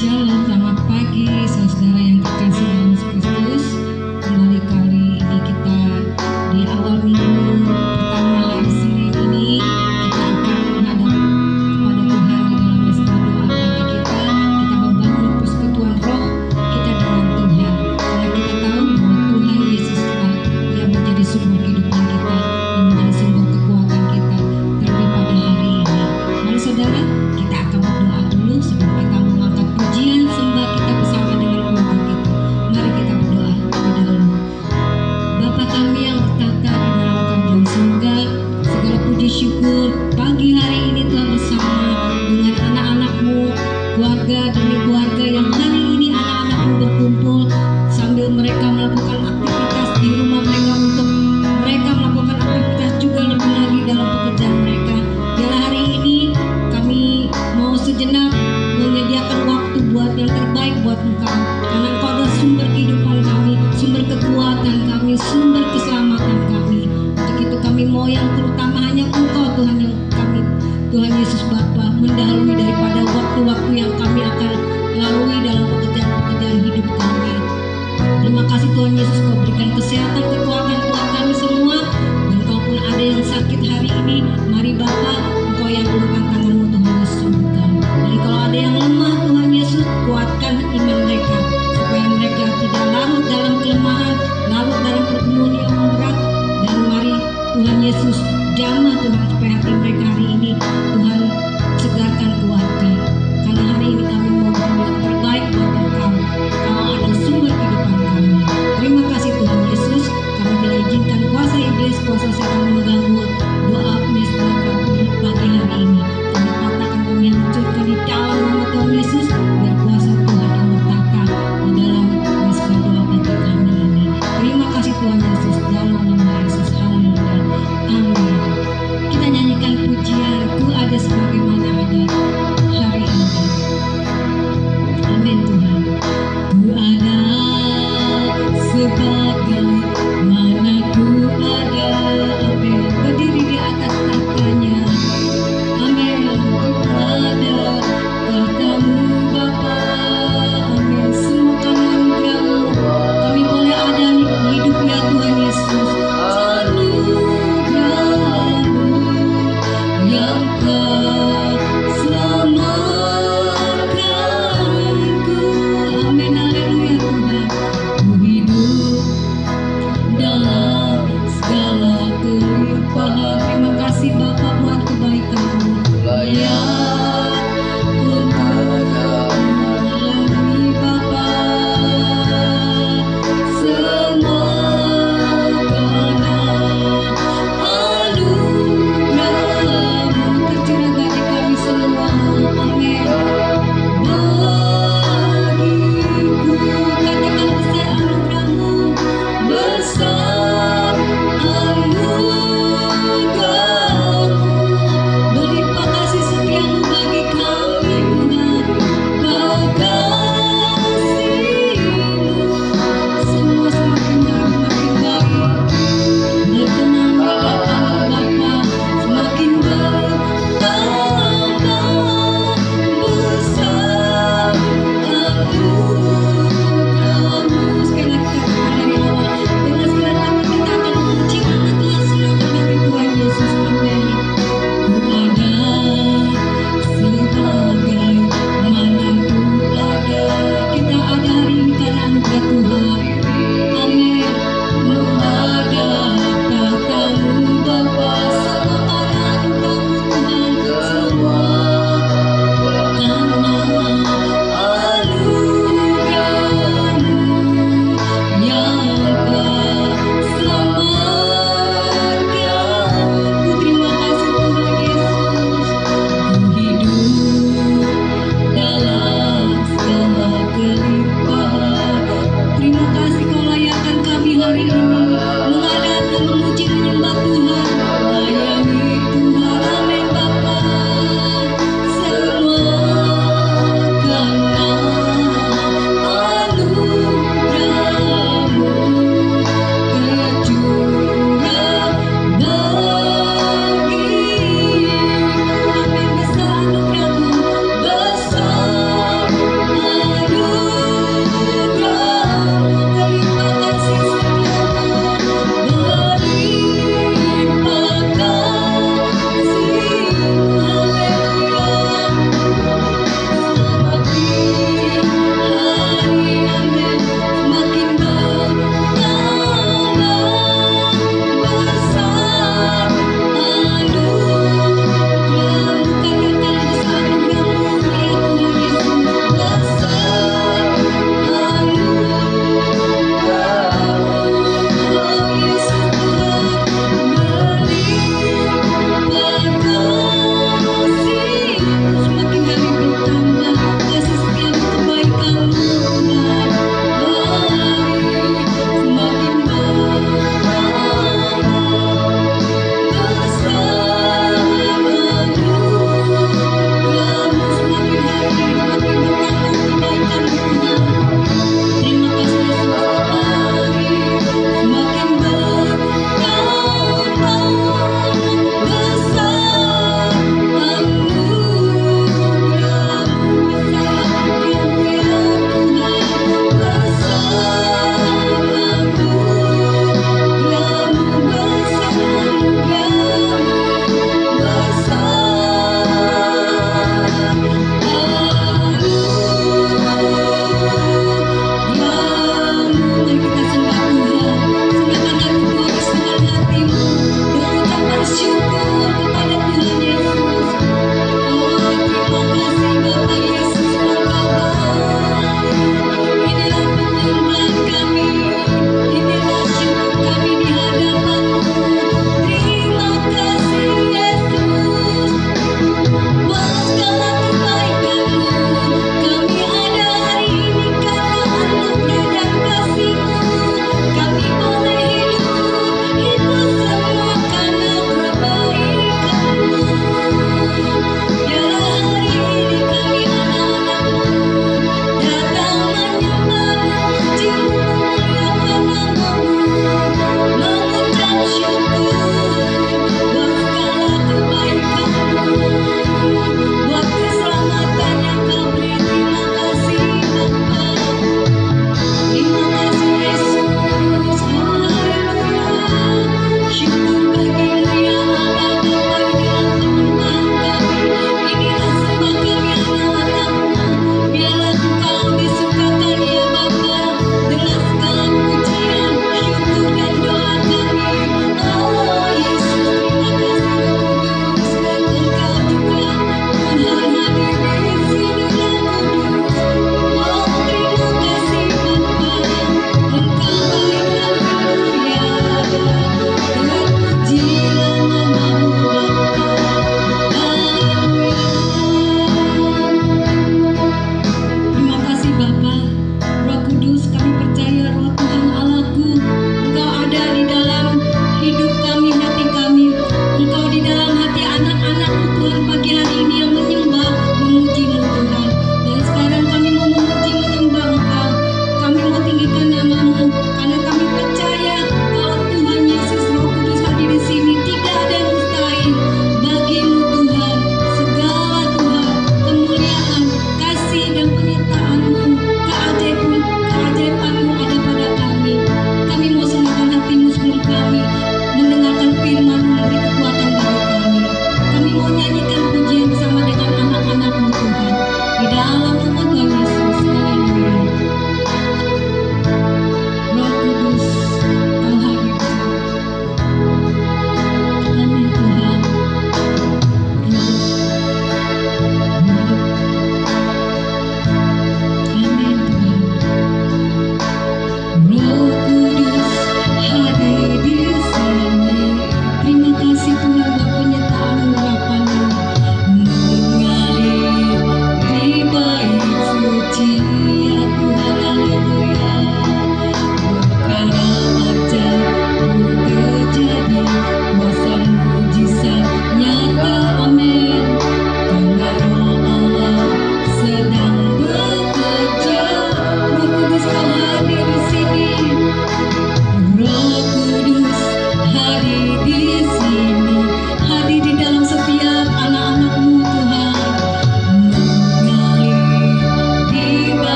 Shalom, selamat pagi saudara yang terkasih dalam Yesus Kristus. Kembali kali ini kita di awal minggu pertama hari Senin ini kita akan menghadap kepada Tuhan di dalam sebuah doa bagi kita. Kita membangun persekutuan roh kita dengan Tuhan, karena kita tahu bahwa Tuhan Yesuslah yang menjadi sumber kehidupan kita, yang menjadi sumber kekuatan kita terlebih pada hari ini. Mari saudara, kita akan berdoa dulu sebelum kita mengangkat pujian sembah kita bersama dengan keluarga kita. Mari kita berdoa terlebih dahulu. Bapa kami yang bertata di dalam kerajaan surga, segala puji syukur pagi hari ini Tuhan bersama dengan anak-anak-Mu, keluarga demi keluarga yang hari ini anak-anak-Mu berkumpul sambil mereka melakukan aktivitas di rumah mereka, untuk mereka melakukan aktivitas juga lebih lagi dalam pekerjaan mereka. Biarlah hari ini kami mau sejenak menyediakan waktu buat yang terbaik buat Engkau, karena Engkau adalah sumber kehidupan kami, sumber kekuatan kami, sumber keselamatan kami. Untuk itu kami mau yang terutama hanya Engkau Tuhan, yang kami Tuhan Yesus Bapa mendahului daripada waktu-waktu yang kami akan lalui dalam pekerjaan-pekerjaan hidup kami. Terima kasih Tuhan Yesus, Kau berikan kesehatan, kekuatan buat kami semua. Dan kalaupun ada yang sakit hari ini, mari Bapa, Engkau yang ulurkan tangan-Mu Tuhan Yesus sembuhkan. Dan kalau ada yang lemah Tuhan Yesus, kuatkan iman mereka.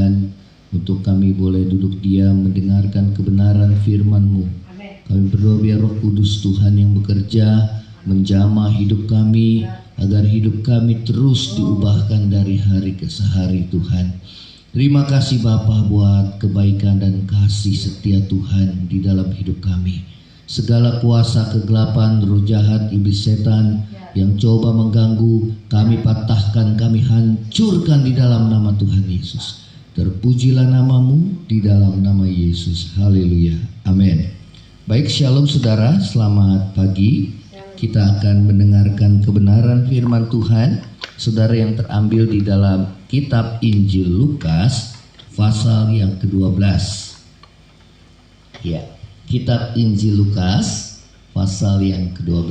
Tuhan, untuk kami boleh duduk diam mendengarkan kebenaran firman-Mu. Kami berdoa biar Roh Kudus Tuhan yang bekerja menjamah hidup kami, agar hidup kami terus diubahkan dari hari ke hari Tuhan. Terima kasih Bapa buat kebaikan dan kasih setia Tuhan di dalam hidup kami. Segala kuasa kegelapan, roh jahat, iblis setan yang coba mengganggu, kami patahkan, kami hancurkan di dalam nama Tuhan Yesus. Terpujilah nama-Mu di dalam nama Yesus. Haleluya. Amin. Baik, shalom saudara, selamat pagi. Kita akan mendengarkan kebenaran firman Tuhan, saudara, yang terambil di dalam kitab Injil Lukas pasal yang ke-12. Ya, kitab Injil Lukas pasal yang ke-12.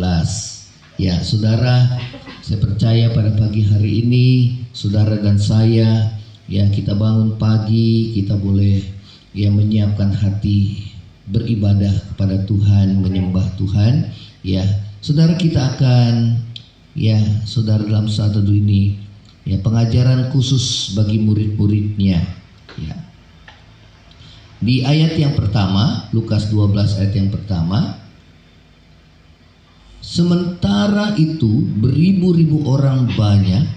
Ya, saudara, saya percaya pada pagi hari ini saudara dan saya, ya, kita bangun pagi, kita boleh ya menyiapkan hati beribadah kepada Tuhan, menyembah Tuhan. Ya, saudara, kita akan saudara, dalam saat teduh ini pengajaran khusus bagi murid-muridnya. Ya. Di ayat yang pertama, Lukas 12 ayat yang pertama, sementara itu beribu-ribu orang banyak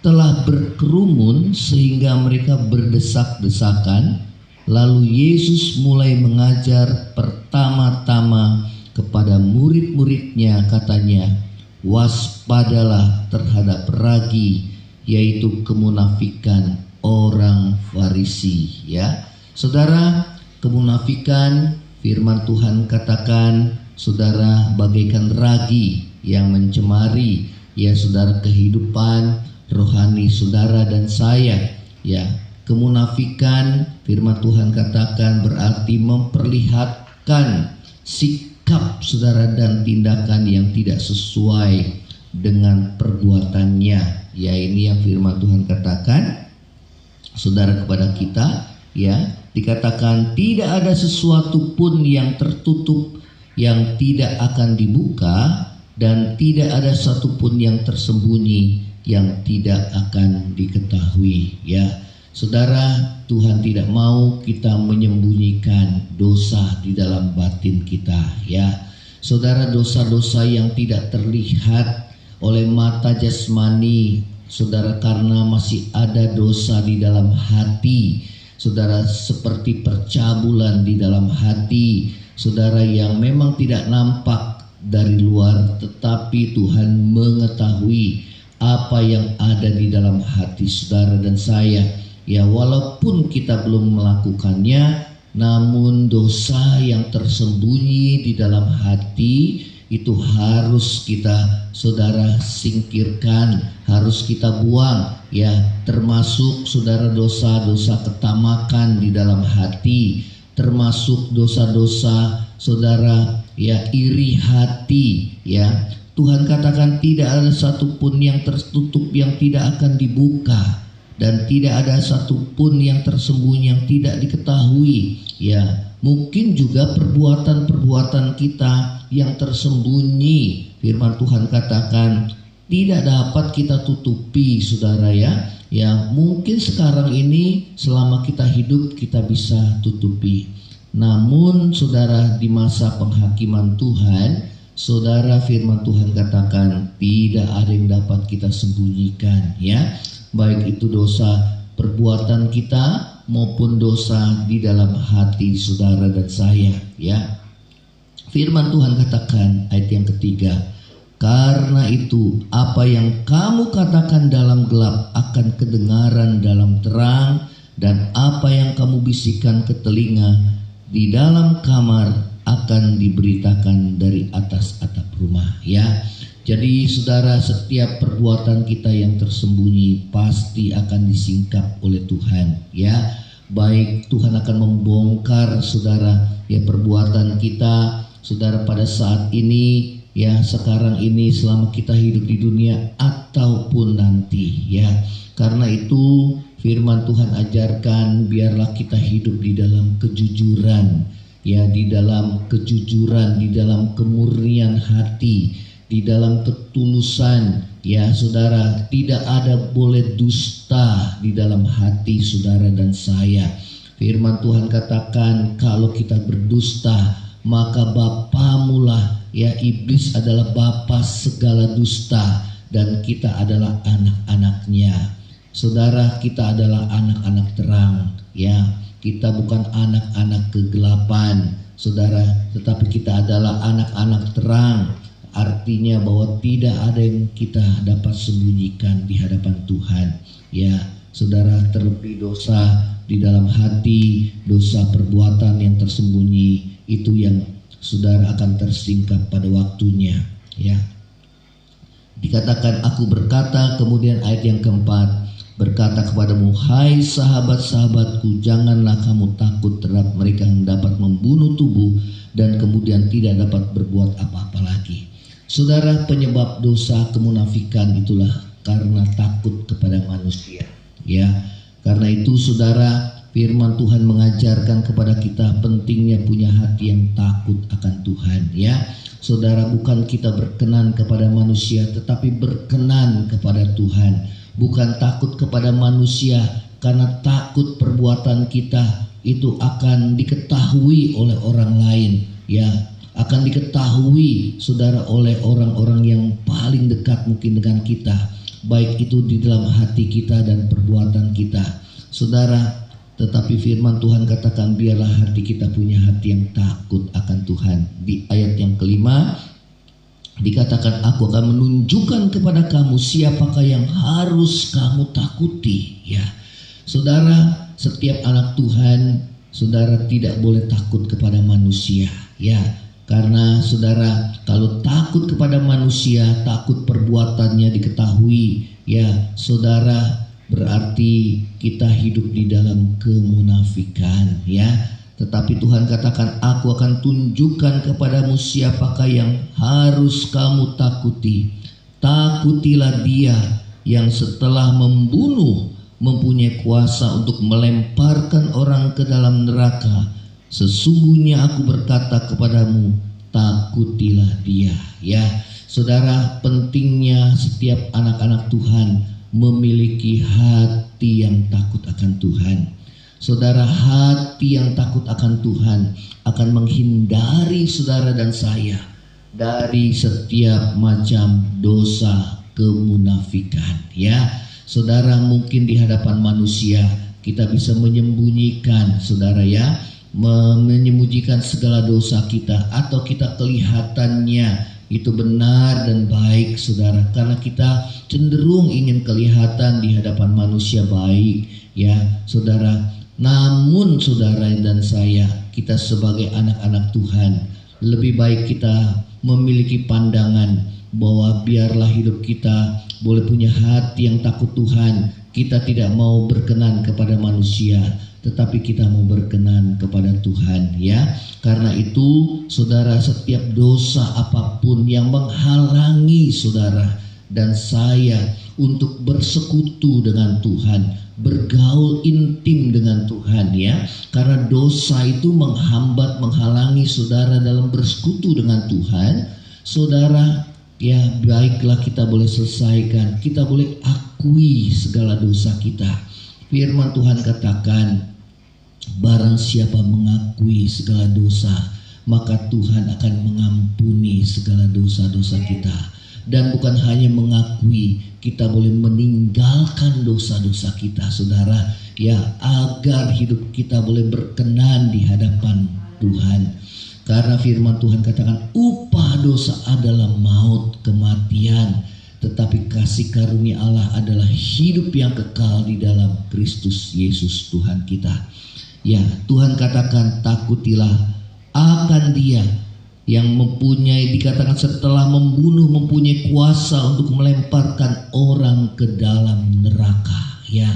telah berkerumun sehingga mereka berdesak-desakan. Lalu Yesus mulai mengajar pertama-tama kepada murid-muridnya, katanya, waspadalah terhadap ragi, yaitu kemunafikan orang Farisi. Ya, saudara, kemunafikan, firman Tuhan katakan, saudara, bagaikan ragi yang mencemari, ya saudara, kehidupan rohani saudara dan saya. Ya, kemunafikan, firman Tuhan katakan, berarti memperlihatkan sikap saudara dan tindakan yang tidak sesuai dengan perbuatannya. Ya, ini yang firman Tuhan katakan, saudara, kepada kita. Ya, dikatakan tidak ada sesuatu pun yang tertutup yang tidak akan dibuka, dan tidak ada satupun yang tersembunyi yang tidak akan diketahui. Ya, saudara, Tuhan tidak mau kita menyembunyikan dosa di dalam batin kita. Ya, saudara, dosa-dosa yang tidak terlihat oleh mata jasmani, saudara, karena masih ada dosa di dalam hati, saudara, seperti percabulan di dalam hati, saudara, yang memang tidak nampak dari luar, tetapi Tuhan mengetahui apa yang ada di dalam hati saudara dan saya. Ya, walaupun kita belum melakukannya, namun dosa yang tersembunyi di dalam hati itu harus kita, saudara, singkirkan, harus kita buang. Ya, termasuk saudara dosa-dosa ketamakan di dalam hati, termasuk dosa-dosa saudara iri hati. Ya, Tuhan katakan tidak ada satupun yang tertutup yang tidak akan dibuka, dan tidak ada satupun yang tersembunyi yang tidak diketahui. Ya, mungkin juga perbuatan-perbuatan kita yang tersembunyi, firman Tuhan katakan tidak dapat kita tutupi, saudara. Ya, mungkin sekarang ini selama kita hidup kita bisa tutupi, namun saudara, di masa penghakiman Tuhan, saudara, firman Tuhan katakan tidak ada yang dapat kita sembunyikan. Ya, baik itu dosa perbuatan kita maupun dosa di dalam hati saudara dan saya. Ya, firman Tuhan katakan ayat yang ketiga, karena itu apa yang kamu katakan dalam gelap akan kedengaran dalam terang, dan apa yang kamu bisikkan ke telinga di dalam kamar akan diberitakan dari atas atap rumah. Ya, jadi saudara, setiap perbuatan kita yang tersembunyi pasti akan disingkap oleh Tuhan. Ya, baik Tuhan akan membongkar saudara perbuatan kita, saudara, pada saat ini, ya, sekarang ini, selama kita hidup di dunia ataupun nanti. Ya, karena itu firman Tuhan ajarkan biarlah kita hidup di dalam kejujuran. Ya, di dalam kejujuran, di dalam kemurnian hati, di dalam ketulusan, Ya saudara, tidak ada boleh dusta di dalam hati saudara dan saya. Firman Tuhan katakan kalau kita berdusta, maka bapamulah, ya iblis adalah bapa segala dusta, dan kita adalah anak-anaknya. Saudara, kita adalah anak-anak terang, ya. Kita bukan anak-anak kegelapan, saudara, tetapi kita adalah anak-anak terang. Artinya bahwa tidak ada yang kita dapat sembunyikan di hadapan Tuhan. Ya, saudara, terlebih dosa di dalam hati, dosa perbuatan yang tersembunyi, itu yang saudara akan tersingkap pada waktunya. Ya, dikatakan aku berkata, kemudian ayat yang keempat, berkata kepadamu, hai sahabat-sahabatku, janganlah kamu takut terhadap mereka yang dapat membunuh tubuh dan kemudian tidak dapat berbuat apa-apa lagi. Saudara, penyebab dosa kemunafikan itulah karena takut kepada manusia. Ya, karena itu saudara, firman Tuhan mengajarkan kepada kita pentingnya punya hati yang takut akan Tuhan. Ya, saudara, bukan kita berkenan kepada manusia, tetapi berkenan kepada Tuhan. Bukan takut kepada manusia, karena takut perbuatan kita itu akan diketahui oleh orang lain. Ya, akan diketahui saudara oleh orang-orang yang paling dekat mungkin dengan kita, baik itu di dalam hati kita dan perbuatan kita, saudara. Tetapi firman Tuhan katakan biarlah hati kita punya hati yang takut akan Tuhan. Di ayat yang kelima dikatakan, aku akan menunjukkan kepada kamu siapakah yang harus kamu takuti. Ya, saudara, setiap anak Tuhan, saudara tidak boleh takut kepada manusia. Ya, karena saudara, kalau takut kepada manusia, takut perbuatannya diketahui, ya saudara, berarti kita hidup di dalam kemunafikan. Ya, tetapi Tuhan katakan, aku akan tunjukkan kepadamu siapakah yang harus kamu takuti. Takutilah dia yang setelah membunuh mempunyai kuasa untuk melemparkan orang ke dalam neraka. Sesungguhnya aku berkata kepadamu, takutilah dia. Ya, saudara, pentingnya setiap anak-anak Tuhan memiliki hati yang takut akan Tuhan. Saudara, hati yang takut akan Tuhan akan menghindari saudara dan saya dari setiap macam dosa kemunafikan. Ya, saudara, mungkin di hadapan manusia kita bisa menyembunyikan, saudara, ya, menyembunyikan segala dosa kita, atau kita kelihatannya itu benar dan baik, saudara, karena kita cenderung ingin kelihatan di hadapan manusia baik. Ya, saudara, namun saudara dan saya, kita sebagai anak-anak Tuhan, lebih baik kita memiliki pandangan bahwa biarlah hidup kita boleh punya hati yang takut Tuhan. Kita tidak mau berkenan kepada manusia, tetapi kita mau berkenan kepada Tuhan. Ya, karena itu saudara, setiap dosa apapun yang menghalangi saudara dan saya untuk bersekutu dengan Tuhan, bergaul intim dengan Tuhan, ya, karena dosa itu menghambat, menghalangi saudara dalam bersekutu dengan Tuhan, saudara, ya, baiklah kita boleh selesaikan, kita boleh akui segala dosa kita. Firman Tuhan katakan, barang siapa mengakui segala dosa, maka Tuhan akan mengampuni segala dosa-dosa kita. Dan bukan hanya mengakui, kita boleh meninggalkan dosa-dosa kita, saudara, ya, agar hidup kita boleh berkenan di hadapan Tuhan. Karena firman Tuhan katakan, upah dosa adalah maut, kematian, tetapi kasih karunia Allah adalah hidup yang kekal di dalam Kristus Yesus Tuhan kita. Ya, Tuhan katakan, takutilah akan dia yang mempunyai, dikatakan setelah membunuh mempunyai kuasa untuk melemparkan orang ke dalam neraka. Ya,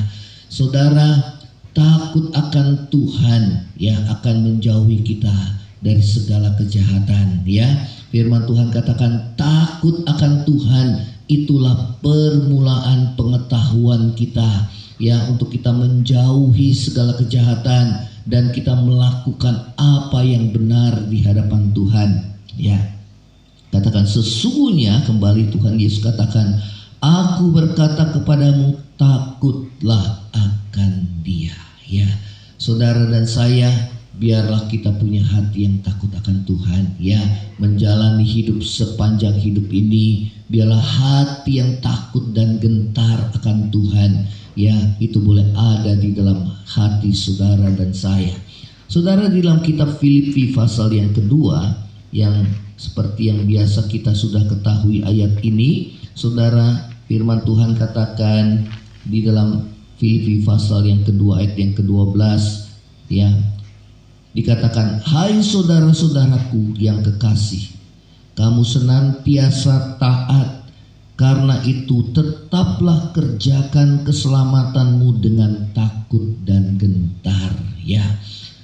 saudara, takut akan Tuhan, ya, akan menjauhi kita dari segala kejahatan. Ya, firman Tuhan katakan, takut akan Tuhan itulah permulaan pengetahuan kita, ya, untuk kita menjauhi segala kejahatan dan kita melakukan apa yang benar di hadapan Tuhan. Ya, katakan sesungguhnya, kembali Tuhan Yesus katakan, Aku berkata kepadamu, takutlah akan dia. Ya, saudara dan saya, biarlah kita punya hati yang takut akan Tuhan. Ya, menjalani hidup sepanjang hidup ini, biarlah hati yang takut dan gentar akan Tuhan. Ya, itu boleh ada di dalam hati saudara dan saya. Saudara, di dalam kitab Filipi pasal yang kedua, yang seperti yang biasa kita sudah ketahui ayat ini, saudara, firman Tuhan katakan di dalam Filipi pasal yang kedua ayat yang ke-12, ya, dikatakan, hai saudara-saudaraku yang kekasih, kamu senantiasa taat, karena itu tetaplah kerjakan keselamatanmu dengan takut dan gentar. Ya,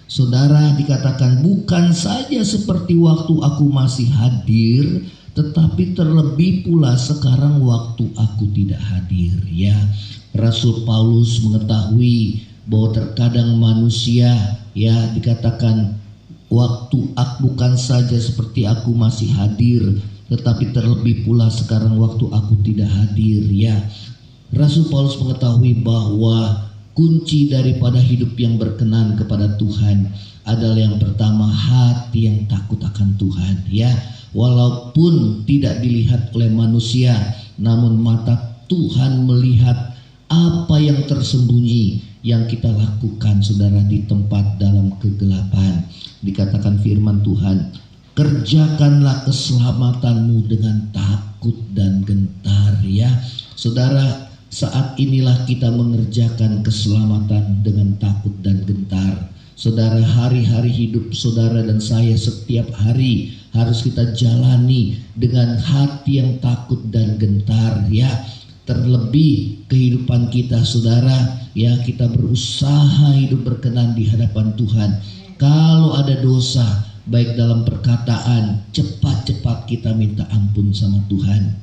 saudara, dikatakan bukan saja seperti waktu aku masih hadir, tetapi terlebih pula sekarang waktu aku tidak hadir. Ya, Rasul Paulus mengetahui bahwa terkadang manusia, ya, dikatakan waktu aku bukan saja seperti aku masih hadir, tetapi terlebih pula sekarang waktu aku tidak hadir. Ya, Rasul Paulus mengetahui bahwa kunci daripada hidup yang berkenan kepada Tuhan adalah yang pertama, hati yang takut akan Tuhan. Ya, walaupun tidak dilihat oleh manusia, namun mata Tuhan melihat apa yang tersembunyi yang kita lakukan, saudara, di tempat dalam kegelapan. Dikatakan firman Tuhan, kerjakanlah keselamatanmu dengan takut dan gentar. Ya, saudara, saat inilah kita mengerjakan keselamatan dengan takut dan gentar. Saudara, hari-hari hidup saudara dan saya setiap hari harus kita jalani dengan hati yang takut dan gentar. Ya, terlebih kehidupan kita, saudara, ya, kita berusaha hidup berkenan di hadapan Tuhan. Kalau ada dosa, baik dalam perkataan, cepat-cepat kita minta ampun sama Tuhan,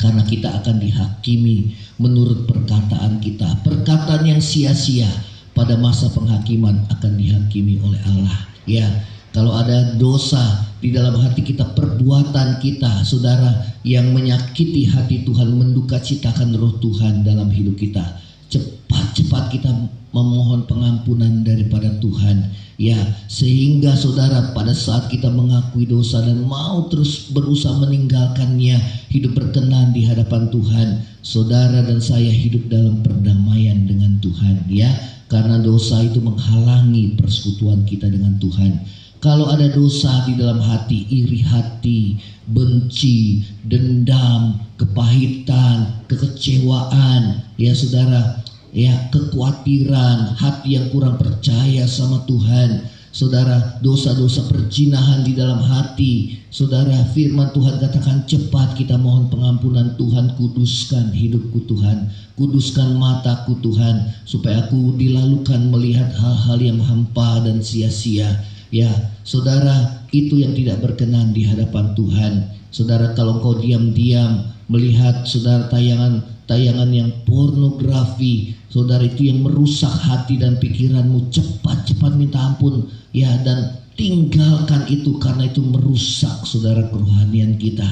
karena kita akan dihakimi menurut perkataan kita. Perkataan yang sia-sia pada masa penghakiman akan dihakimi oleh Allah. Ya, kalau ada dosa di dalam hati kita, perbuatan kita, saudara, yang menyakiti hati Tuhan, mendukacitakan roh Tuhan dalam hidup kita, cepat-cepat kita memohon pengampunan daripada Tuhan. Ya, sehingga saudara, pada saat kita mengakui dosa dan mau terus berusaha meninggalkannya, hidup berkenan di hadapan Tuhan, saudara dan saya hidup dalam perdamaian dengan Tuhan. Ya, karena dosa itu menghalangi persekutuan kita dengan Tuhan. Kalau ada dosa di dalam hati, iri hati, benci, dendam, kepahitan, kekecewaan, ya saudara, ya, kekhawatiran, hati yang kurang percaya sama Tuhan, saudara, dosa-dosa perzinahan di dalam hati, saudara, firman Tuhan katakan cepat kita mohon pengampunan Tuhan. Kuduskan hidupku Tuhan, kuduskan mataku Tuhan, supaya aku dilalukan melihat hal-hal yang hampa dan sia-sia. Ya, saudara, itu yang tidak berkenan di hadapan Tuhan. Saudara, kalau kau diam-diam melihat, saudara, tayangan yang pornografi, saudara, itu yang merusak hati dan pikiranmu, cepat-cepat minta ampun, ya, dan tinggalkan itu, karena itu merusak, saudara, kerohanian kita.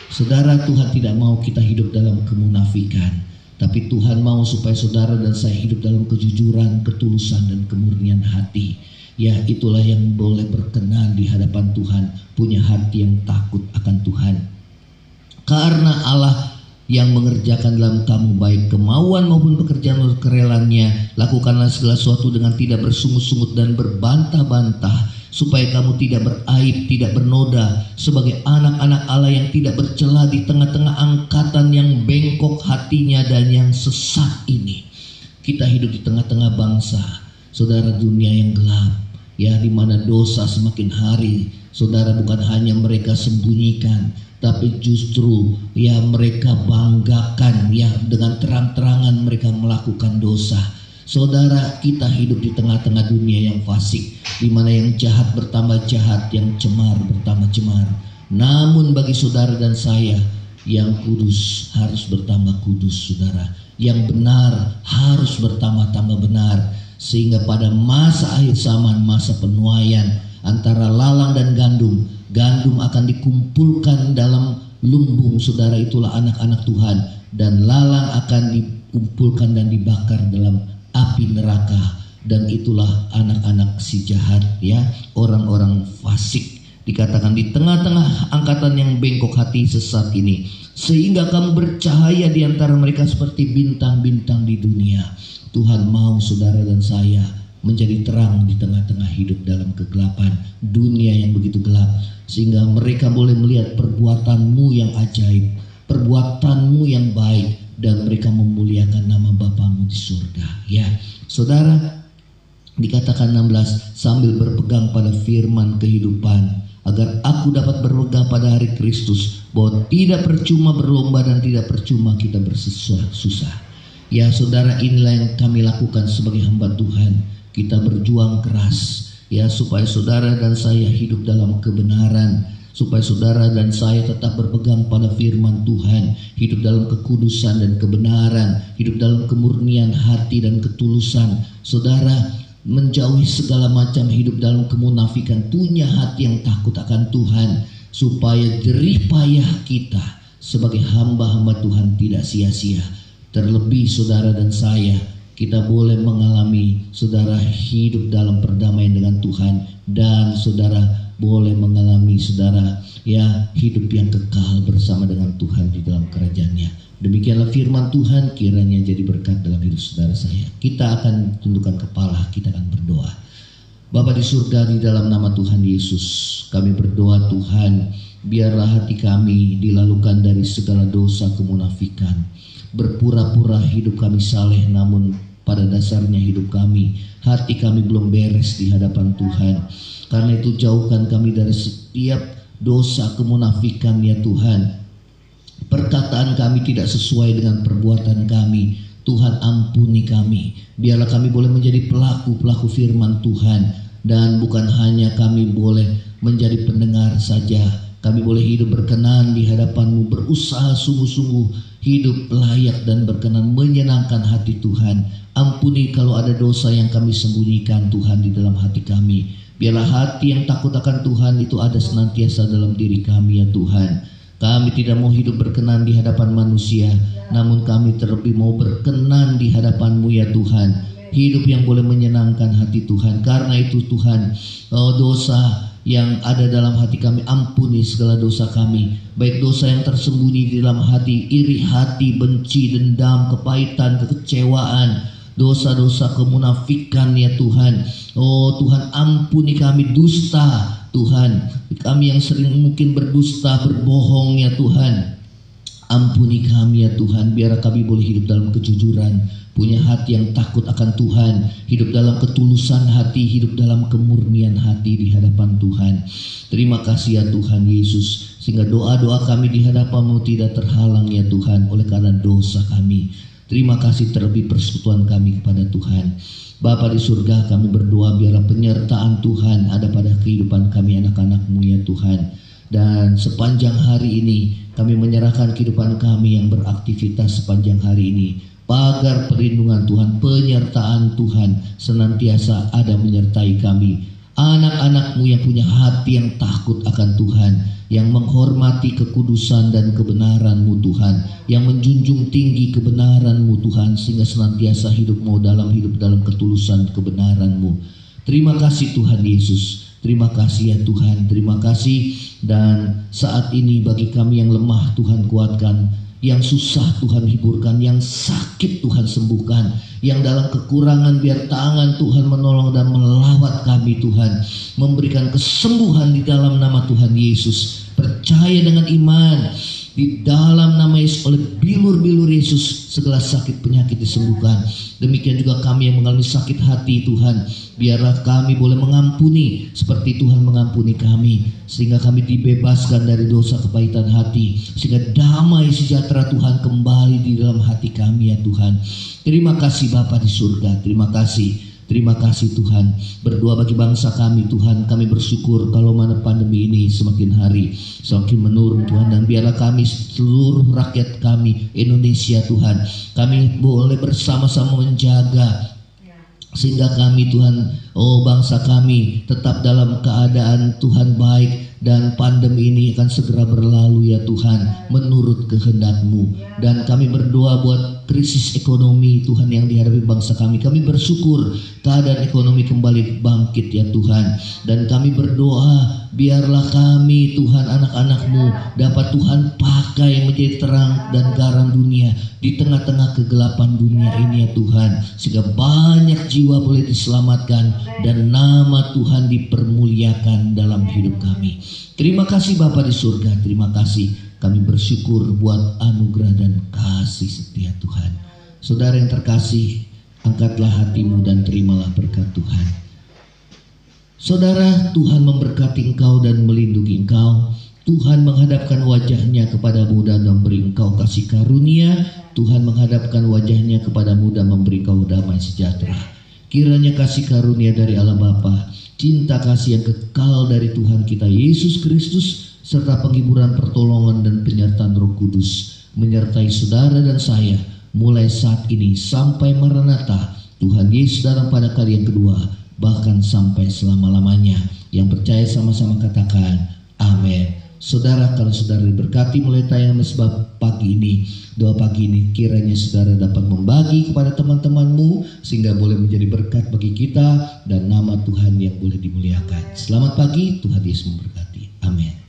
Saudara, Tuhan tidak mau kita hidup dalam kemunafikan, tapi Tuhan mau supaya saudara dan saya hidup dalam kejujuran, ketulusan, dan kemurnian hati. Ya, itulah yang boleh berkenan di hadapan Tuhan, punya hati yang takut akan Tuhan. Karena Allah yang mengerjakan dalam kamu baik kemauan maupun pekerjaan menurut kerelannya, lakukanlah segala sesuatu dengan tidak bersungut-sungut dan berbantah-bantah, supaya kamu tidak beraib, tidak bernoda, sebagai anak-anak Allah yang tidak bercela di tengah-tengah angkatan yang bengkok hatinya dan yang sesat ini. Kita hidup di tengah-tengah bangsa, saudara, dunia yang gelap, ya, di mana dosa semakin hari, saudara, bukan hanya mereka sembunyikan, tapi justru, ya, mereka banggakan, ya, dengan terang-terangan mereka melakukan dosa. Saudara, kita hidup di tengah-tengah dunia yang fasik, di mana yang jahat bertambah jahat, yang cemar bertambah cemar. Namun bagi saudara dan saya, yang kudus harus bertambah kudus, saudara. Yang benar harus bertambah-tambah benar. Sehingga pada masa akhir zaman, masa penuaian, antara lalang dan gandum akan dikumpulkan dalam lumbung, saudara, itulah anak-anak Tuhan. dan lalang akan dikumpulkan dan dibakar dalam api neraka. Dan itulah anak-anak si jahat, ya, orang-orang fasik. Dikatakan di tengah-tengah angkatan yang bengkok hati sesat ini, sehingga kamu bercahaya di antara mereka seperti bintang-bintang di dunia. Tuhan mau saudara dan saya menjadi terang di tengah-tengah hidup dalam kegelapan dunia yang begitu gelap, sehingga mereka boleh melihat perbuatanmu yang ajaib, perbuatanmu yang baik, dan mereka memuliakan nama Bapamu di surga. Ya, saudara, dikatakan 16, sambil berpegang pada firman kehidupan, agar aku dapat berpegang pada hari Kristus, bahwa tidak percuma berlomba dan tidak percuma kita bersusah. Ya saudara, inilah yang kami lakukan sebagai hamba Tuhan. Kita berjuang keras, ya, supaya saudara dan saya hidup dalam kebenaran, supaya saudara dan saya tetap berpegang pada firman Tuhan, hidup dalam kekudusan dan kebenaran, hidup dalam kemurnian hati dan ketulusan. Saudara, menjauhi segala macam hidup dalam kemunafikan, punya hati yang takut akan Tuhan, supaya jerih payah kita sebagai hamba-hamba Tuhan tidak sia-sia. Terlebih saudara dan saya, kita boleh mengalami saudara hidup dalam perdamaian dengan Tuhan, dan saudara boleh mengalami saudara, ya, hidup yang kekal bersama dengan Tuhan di dalam kerajaan-Nya. Demikianlah firman Tuhan, kiranya jadi berkat dalam hidup saudara saya. Kita akan tundukkan kepala, kita akan berdoa. Bapa di surga, di dalam nama Tuhan Yesus, kami berdoa Tuhan, biarlah hati kami dilalukan dari segala dosa kemunafikan. Berpura-pura hidup kami saleh, namun pada dasarnya hidup kami, hati kami belum beres di hadapan Tuhan. Karena itu jauhkan kami dari setiap dosa kemunafikan, ya Tuhan. Perkataan kami tidak sesuai dengan perbuatan kami, Tuhan ampuni kami. Biarlah kami boleh menjadi pelaku-pelaku firman Tuhan, dan bukan hanya kami boleh menjadi pendengar saja, kami boleh hidup berkenan di hadapan-Mu, berusaha sungguh-sungguh hidup layak dan berkenan, menyenangkan hati Tuhan. Ampuni kalau ada dosa yang kami sembunyikan Tuhan di dalam hati kami. Biarlah hati yang takut akan Tuhan itu ada senantiasa dalam diri kami, ya Tuhan. Kami tidak mau hidup berkenan di hadapan manusia, namun kami terlebih mau berkenan di hadapan-Mu, ya Tuhan. Hidup yang boleh menyenangkan hati Tuhan. Karena itu Tuhan, dosa yang ada dalam hati kami, ampuni segala dosa kami, baik dosa yang tersembunyi di dalam hati, iri hati, benci, dendam, kepahitan, kekecewaan, dosa-dosa kemunafikan, ya Tuhan. Oh Tuhan, ampuni kami dusta, Tuhan, kami yang sering mungkin berdusta, berbohong, ya Tuhan. Ampuni kami, ya Tuhan. Biar kami boleh hidup dalam kejujuran, punya hati yang takut akan Tuhan, hidup dalam ketulusan hati, hidup dalam kemurnian hati di hadapan Tuhan. Terima kasih, ya Tuhan Yesus, sehingga doa-doa kami di hadapan-Mu tidak terhalang, ya Tuhan, oleh karena dosa kami. Terima kasih terlebih persekutuan kami kepada Tuhan. Bapa di surga, kami berdoa biarlah penyertaan Tuhan ada pada kehidupan kami anak-anak-Mu, ya Tuhan. Dan sepanjang hari ini kami menyerahkan kehidupan kami yang beraktivitas sepanjang hari ini. Pagar perlindungan Tuhan, penyertaan Tuhan senantiasa ada menyertai kami. Anak-anak-Mu yang punya hati yang takut akan Tuhan, yang menghormati kekudusan dan kebenaran-Mu Tuhan, yang menjunjung tinggi kebenaran-Mu Tuhan, sehingga senantiasa hidup mau hidup dalam ketulusan kebenaran-Mu. Terima kasih Tuhan Yesus, terima kasih ya Tuhan, terima kasih. Dan saat ini bagi kami yang lemah Tuhan kuatkan, yang susah Tuhan hiburkan, yang sakit Tuhan sembuhkan, yang dalam kekurangan biar tangan Tuhan menolong dan melawat kami Tuhan, memberikan kesembuhan di dalam nama Tuhan Yesus. Percaya dengan iman di dalam nama Yesus, oleh bilur-bilur Yesus segala sakit penyakit disembuhkan. Demikian juga kami yang mengalami sakit hati Tuhan, biarlah kami boleh mengampuni seperti Tuhan mengampuni kami, sehingga kami dibebaskan dari dosa kepahitan hati, sehingga damai sejahtera Tuhan kembali di dalam hati kami ya Tuhan. Terima kasih Bapa di surga, terima kasih. Terima kasih Tuhan. Berdoa bagi bangsa kami Tuhan, kami bersyukur kalau mana pandemi ini semakin hari semakin menurun Tuhan, dan biarlah kami seluruh rakyat kami Indonesia Tuhan, kami boleh bersama-sama menjaga sehingga kami Tuhan, oh bangsa kami tetap dalam keadaan Tuhan baik, dan pandemi ini akan segera berlalu ya Tuhan, menurut kehendak-Mu. Dan kami berdoa buat krisis ekonomi Tuhan yang dihadapi bangsa kami. Kami bersyukur keadaan ekonomi kembali bangkit ya Tuhan. Dan kami berdoa biarlah kami Tuhan, anak-anak-Mu, dapat Tuhan pakai menjadi terang dan garam dunia di tengah-tengah kegelapan dunia ini ya Tuhan, sehingga banyak jiwa boleh diselamatkan dan nama Tuhan dipermuliakan dalam hidup kami. Terima kasih Bapa di surga, terima kasih. Kami bersyukur buat anugerah dan kasih setia Tuhan. Saudara yang terkasih, angkatlah hatimu dan terimalah berkat Tuhan. Saudara, Tuhan memberkati engkau dan melindungi engkau. Tuhan menghadapkan wajahnya kepadamu dan memberi engkau kasih karunia. Tuhan menghadapkan wajahnya kepadamu dan memberi engkau damai sejahtera. Kiranya kasih karunia dari Allah Bapa, cinta kasih yang kekal dari Tuhan kita Yesus Kristus, serta penghiburan, pertolongan dan penyertaan Roh Kudus menyertai saudara dan saya mulai saat ini sampai Maranatha Tuhan Yesus datang pada kali yang kedua, bahkan sampai selama-lamanya. Yang percaya sama-sama katakan amin. Saudara, kalau saudara diberkati mulai tayangan mesbah pagi ini, doa pagi ini kiranya saudara dapat membagi kepada teman-temanmu sehingga boleh menjadi berkat bagi kita dan nama Tuhan yang boleh dimuliakan. Selamat pagi, Tuhan Yesus memberkati. Amin.